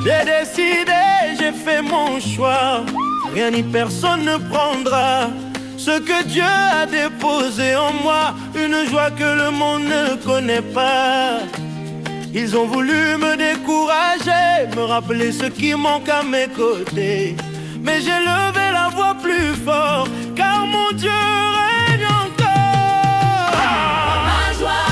J'ai décidé, j'ai fait mon choix. Rien ni personne ne prendra ce que Dieu a déposé en moi. Une joie que le monde ne connaît pas. Ils ont voulu me décourager, me rappeler ce qui manque à mes côtés. Mais j'ai levé la voix plus fort, car mon Dieu règne encore. Ma joie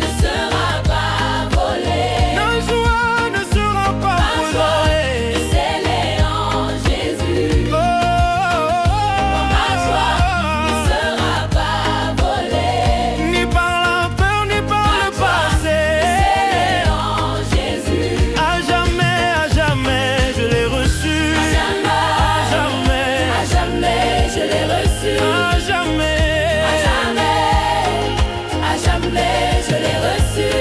ne sera pas volée. Ma joie ne sera pas volée. C'est en Jésus. Ma joie ne sera pas volée. Ni par la peur, ni par le passé. C'est en Jésus. À jamais, je l'ai reçu. À jamais, je l'ai reçu. À jamais, je l'ai reçu.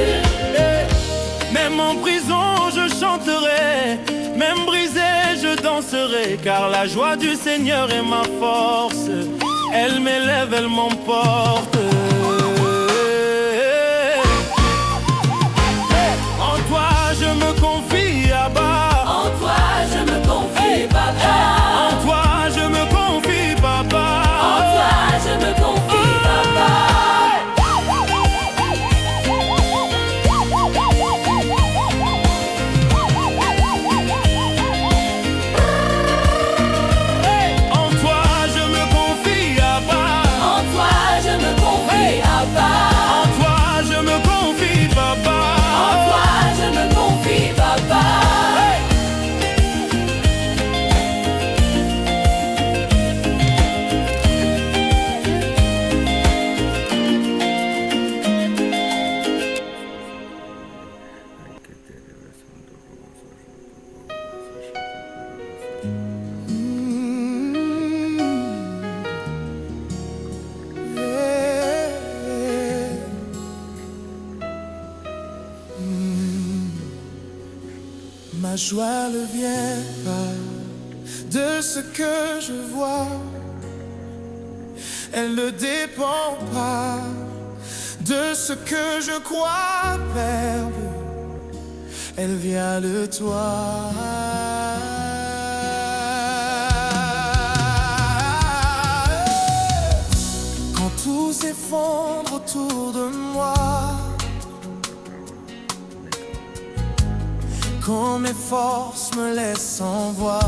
même en prison je chanterai, même brisé je danserai, car la joie du Seigneur est ma force. Elle m'élève, elle m'emporte. En toi je me confie, Abba. En toi, je me confie, papa. En toi je me confie, papa. En toi, je me confie, papa. En toi je me confie, Abba. En toi, je me confie, papa. En toi je me confie, papa. En toi, je me confie, papa. Ma joie ne vient pas de ce que je vois. Elle ne dépend pas de ce que je crois perdre. Elle vient de toi. Quand tout s'effondre autour de moi, quand mes forces me laissent sans voix,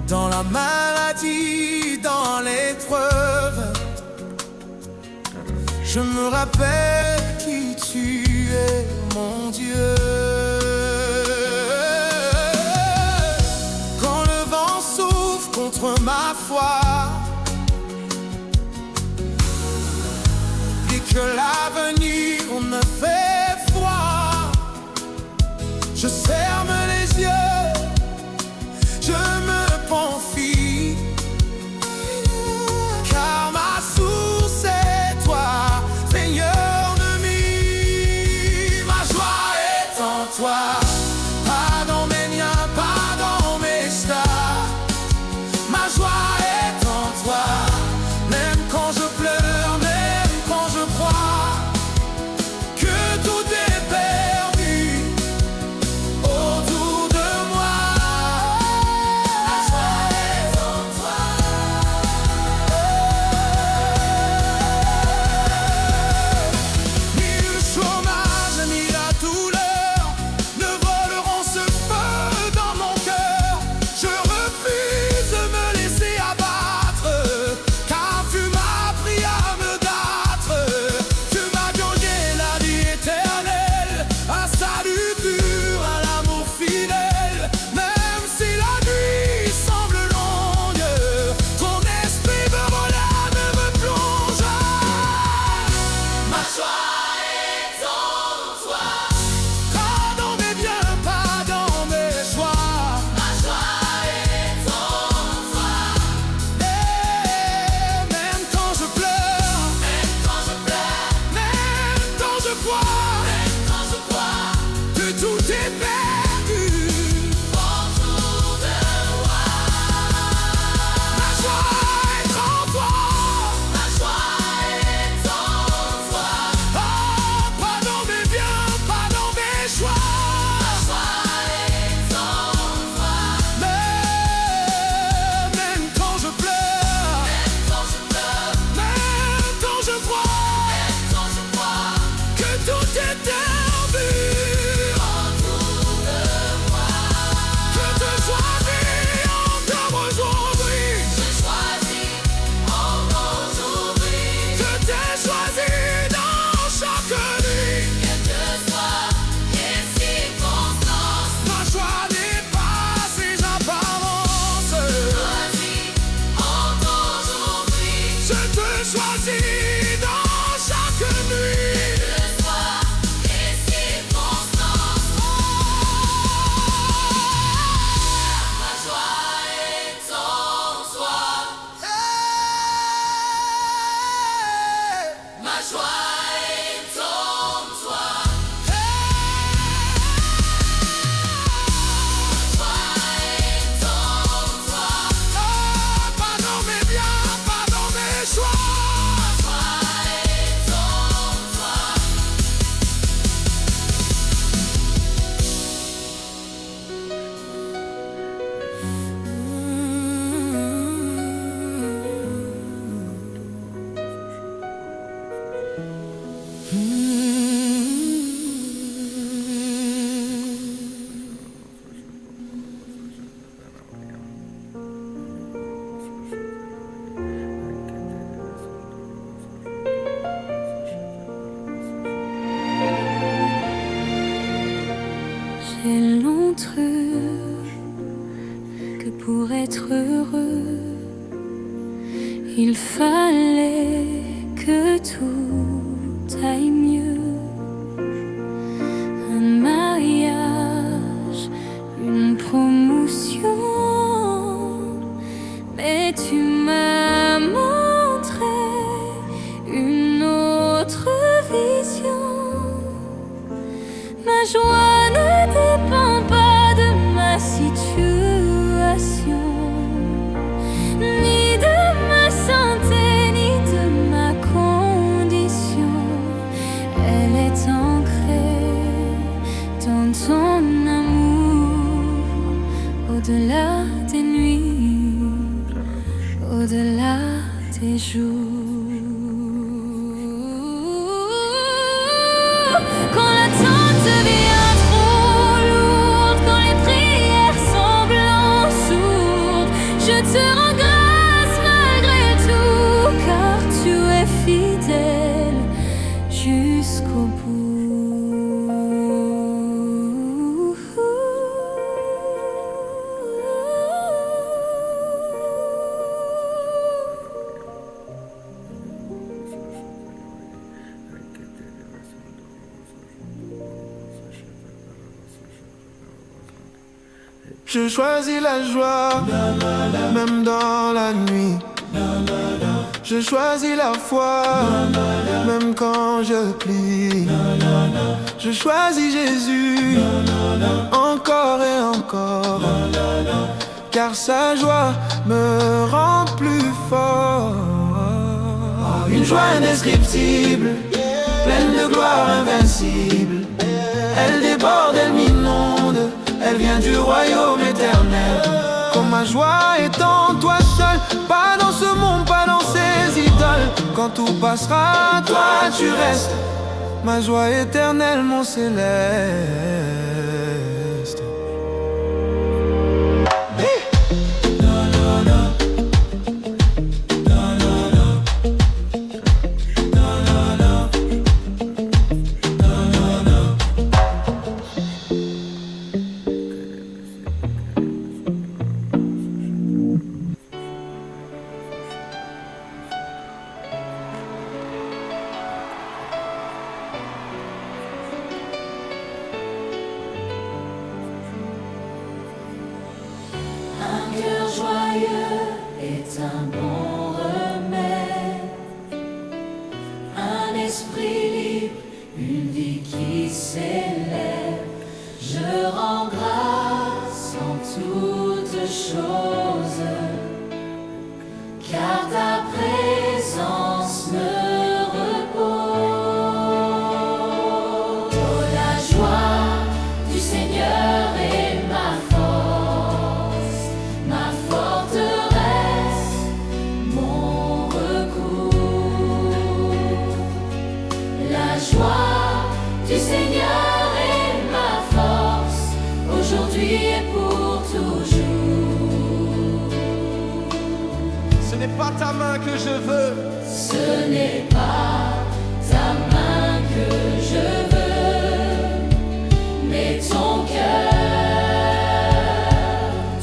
dans la maladie, dans l'épreuve, je me rappelle qui tu es, mon Dieu. Quand le vent souffle contre ma foi et que l'avenir me fait froid, je ferme les yeux, je me confie, car ma source est toi, Seigneur ennemi. Ma joie est en toi, pas dans mes liens, pas dans mes stars. Ma joie est en toi, même quand je pleure, même quand je crois. pour être heureux, il fallait que tout aille mieux. Un mariage, une promotion, mais tu m'as montré une autre vision. Ma joie ne dépend pas de ma situation, ni de ma santé, ni de ma condition. Elle est ancrée dans ton amour, au-delà des nuits, au-delà des jours. Quand l'attente devient trop lourde, quand les prières semblent sourdes, je te rends grâce malgré tout, car tu es fidèle jusqu'au bout. Je choisis la joie, même dans la nuit. Je choisis la foi, même quand je plie. Je choisis Jésus, encore et encore, car sa joie me rend plus fort. Une joie indescriptible, pleine de gloire invincible. Elle déborde, elle m'inonde, elle vient du royaume éternel. Quand ma joie est en toi seul, pas dans ce monde, pas dans ces idoles. Quand tout passera, toi tu restes, ma joie éternelle, mon céleste. Un cœur joyeux est un bon remède, un esprit libre, une vie qui s'élève. Je rends grâce en toutes choses, car ta présence me repose. Oh, la joie du Seigneur est ma force, ma forteresse, mon recours. La joie du Seigneur est ma force, aujourd'hui et pour toujours. Ce n'est pas ta main que je veux, Ce n'est pas ta main que je veux, mais ton cœur,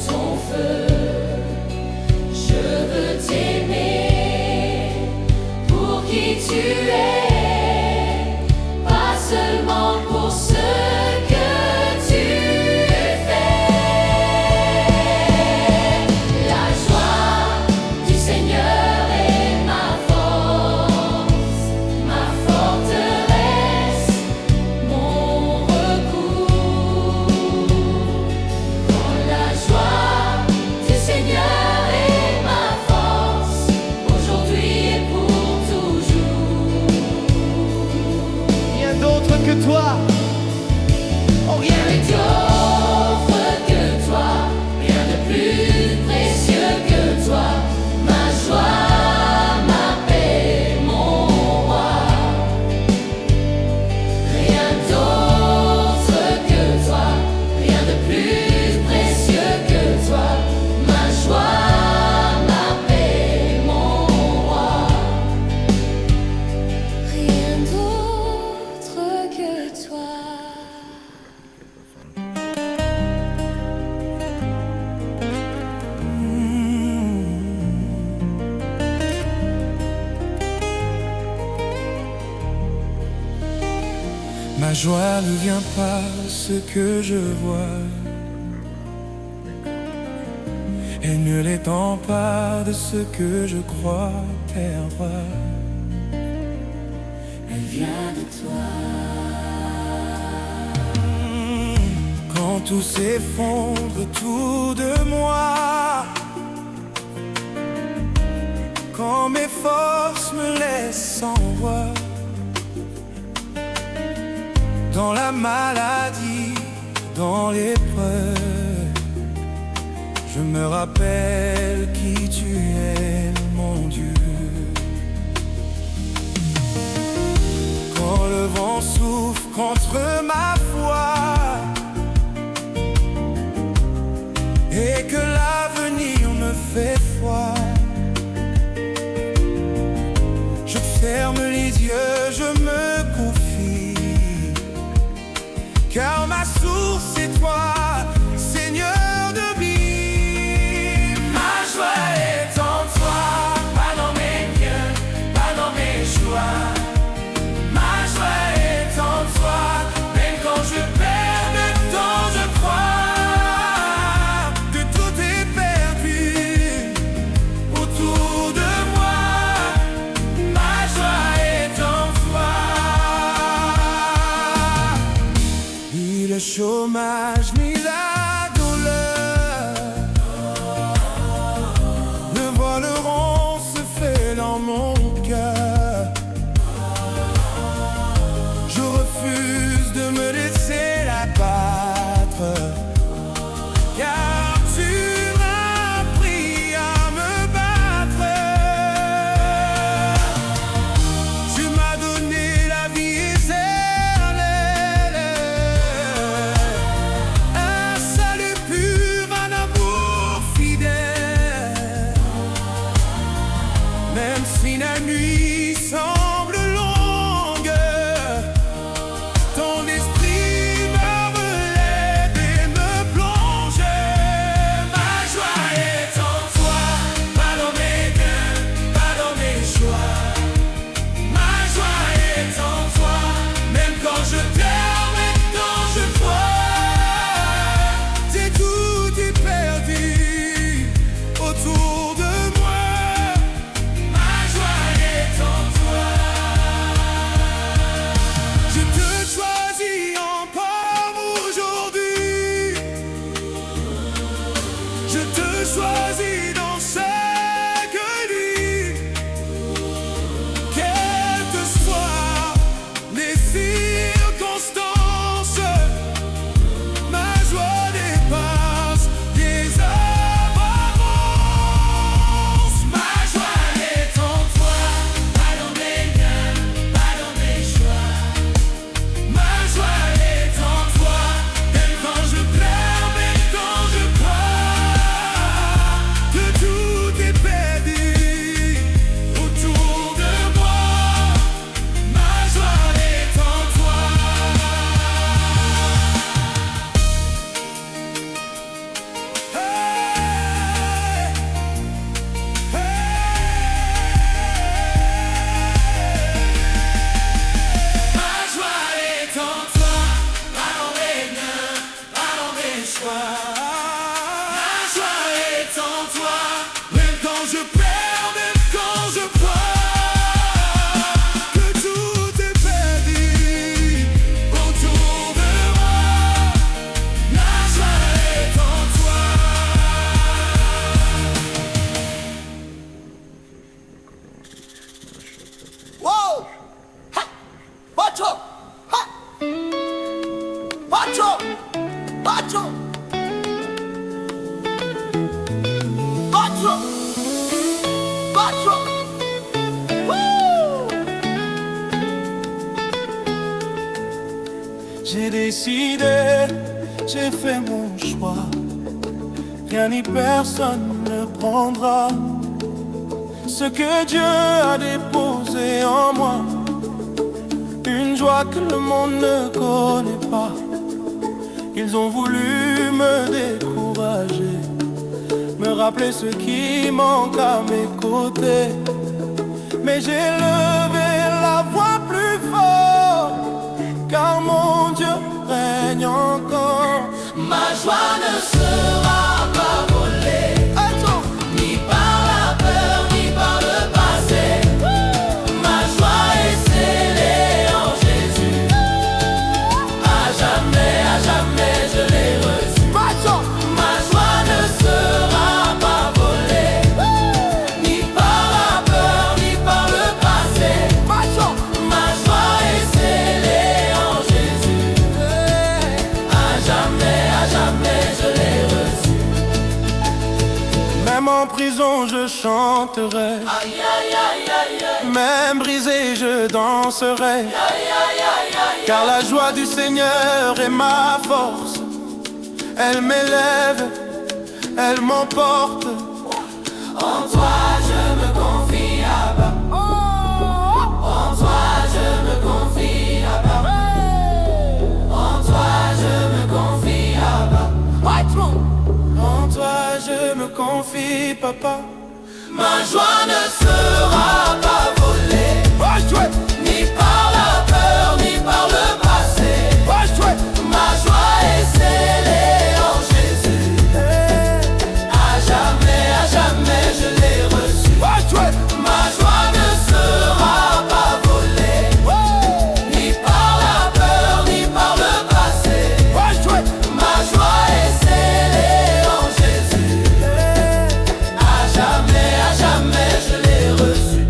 ton feu. Je veux t'aimer pour qui tu es, pas seulement pour ce que tu fais. La joie du Seigneur est ma force, ma forteresse, Ma joie ne vient pas de ce que je vois, elle ne l'étend pas de ce que je crois pervoir. Elle vient de toi. Quand tout s'effondre autour de moi, quand mes forces me laissent sans voix, dans la maladie, dans l'épreuve, je me rappelle qui tu es, mon Dieu. Quand le vent souffle contre ma foi et que l'avenir me fait foi, je ferme les yeux, je me confie, car ma source c'est toi, Seigneur de vie. Ma joie est en toi, pas dans mes biens, pas dans mes joies. Ma joie est en toi, même quand je perds le temps, je crois que tout est perdu autour de moi. Ma joie est en toi. Ni le chômage, ni la douleur ne voleront ce fait dans mon cœur. Je refuse de me laisser abattre, car tu m'as appris à me battre. Tu m'as donné la vie éternelle, un salut pur, un amour fidèle. Même si la nuit semble longue, ton esprit me relève et me plonge. Ma joie est en toi, pas dans mes gains, pas dans mes choix. Ma joie est en toi, même quand je pleure, même quand je crois. C'est tout est perdu autour de moi. Ma joie est en toi. Je te choisis encore aujourd'hui. Je te choisis dans chaque nuit. Quelles que soient les circonstances, ma joie dépasse les apparences. Ma joie est en toi, pas dans mes biens, pas dans mes choix. Ma joie est en toi, même quand je pleure, même quand je crois que tout est perdu autour de moi. Ma joie est en toi. Hey, Ma joie est en toi, pas dans mes biens, pas dans mes choix. Ma joie est en toi, même quand je perds, même quand je crois que tout est perdu autour de moi. Ma joie est en toi. Wow! Ha! Bacho! Ha! Bacho! Bacho! Bacho! Bacho! Woo! J'ai décidé, j'ai fait mon choix. Rien ni personne ne prendra ce que Dieu a déposé en moi. Une joie que le monde ne connaît pas. Ils ont voulu me décourager, me rappeler ce qui manque à mes côtés. Mais j'ai levé la voix plus fort car mon Dieu règne encore. Ma joie ne sera pas volée, Attends, ni par la peur, ni par le passé. Ma joie est scellée en Jésus. À jamais, je l'ai reçu. attends, Ma joie ne sera pas volée, ni par la peur, ni par le passé. attends. Ma joie est scellée en Jésus. À jamais, je l'ai reçu. Même en prison je chanterai, Aïe, aïe, aïe, aïe, aïe. même brisé je danserai, car la joie du Seigneur est ma force. Elle m'élève, elle m'emporte. En toi je me confie, Abba. En toi je me confie, Abba. En toi je me confie, Abba. En toi je me confie, papa. Ma joie ne sera pas volée, ni par la peur, ni par le passé. Ma joie est scellée en Jésus. À jamais, je l'ai reçu. Ma joie ne sera pas volée, ni par la peur, ni par le passé. Ma joie est scellée en Jésus. À jamais, je l'ai reçu.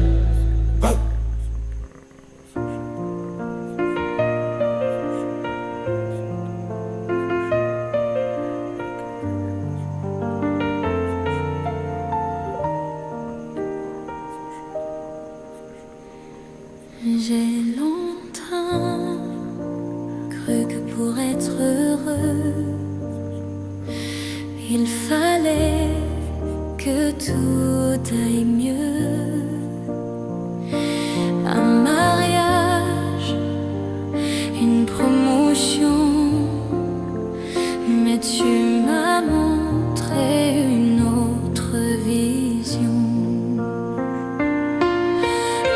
J'ai longtemps cru que pour être heureux, il fallait que tout aille mieux. Un mariage, une promotion, mais tu m'as montré une autre vision.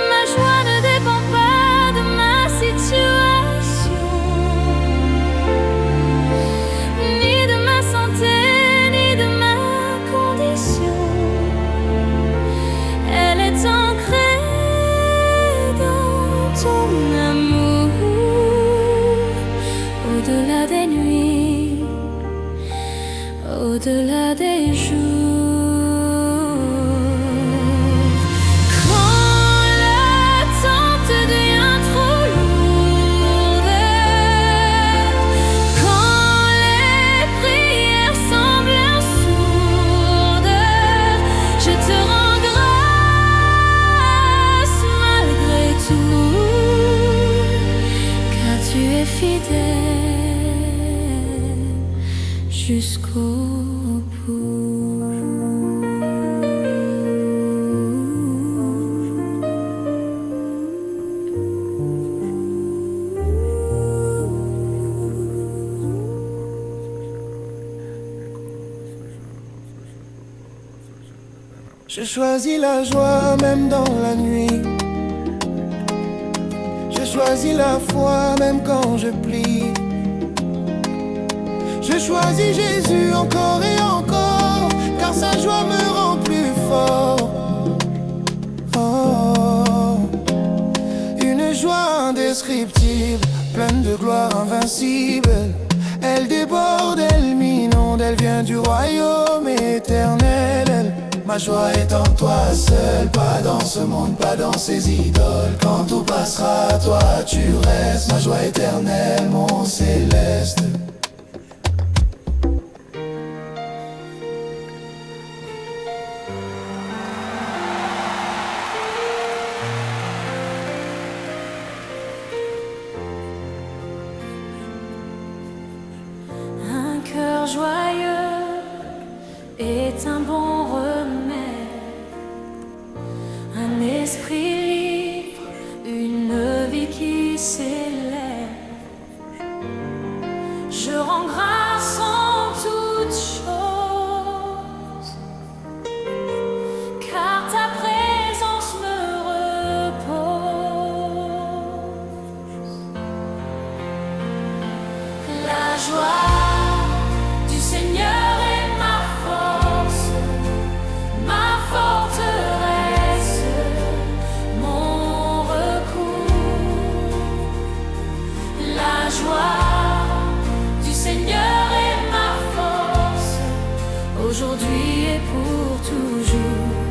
Ma joie ne dépend pas de ma situation, ni de ma santé, ni de ma condition. Elle est ancrée dans ton amour, au-delà des nuits, au-delà des jours. Quand l'attente devient trop lourde, quand les prières semblent sourdes, je te rends grâce malgré tout, car tu es fidèle jusqu'au Je choisis la joie même dans la nuit. Je choisis la foi même quand je plie. Je choisis Jésus encore et encore, car sa joie me rend plus fort. Oh, une joie indescriptible, pleine de gloire invincible. Elle déborde, elle m'inonde, elle vient du royaume éternel. Ma joie est en toi seul, pas dans ce monde, pas dans ces idoles. Quand tout passera, toi tu restes, ma joie éternelle, mon céleste. un cœur joyeux est un bon remède, un esprit libre, une vie qui s'élève. Je rends grâce en toutes choses, car ta présence me repose. aujourd'hui et pour toujours.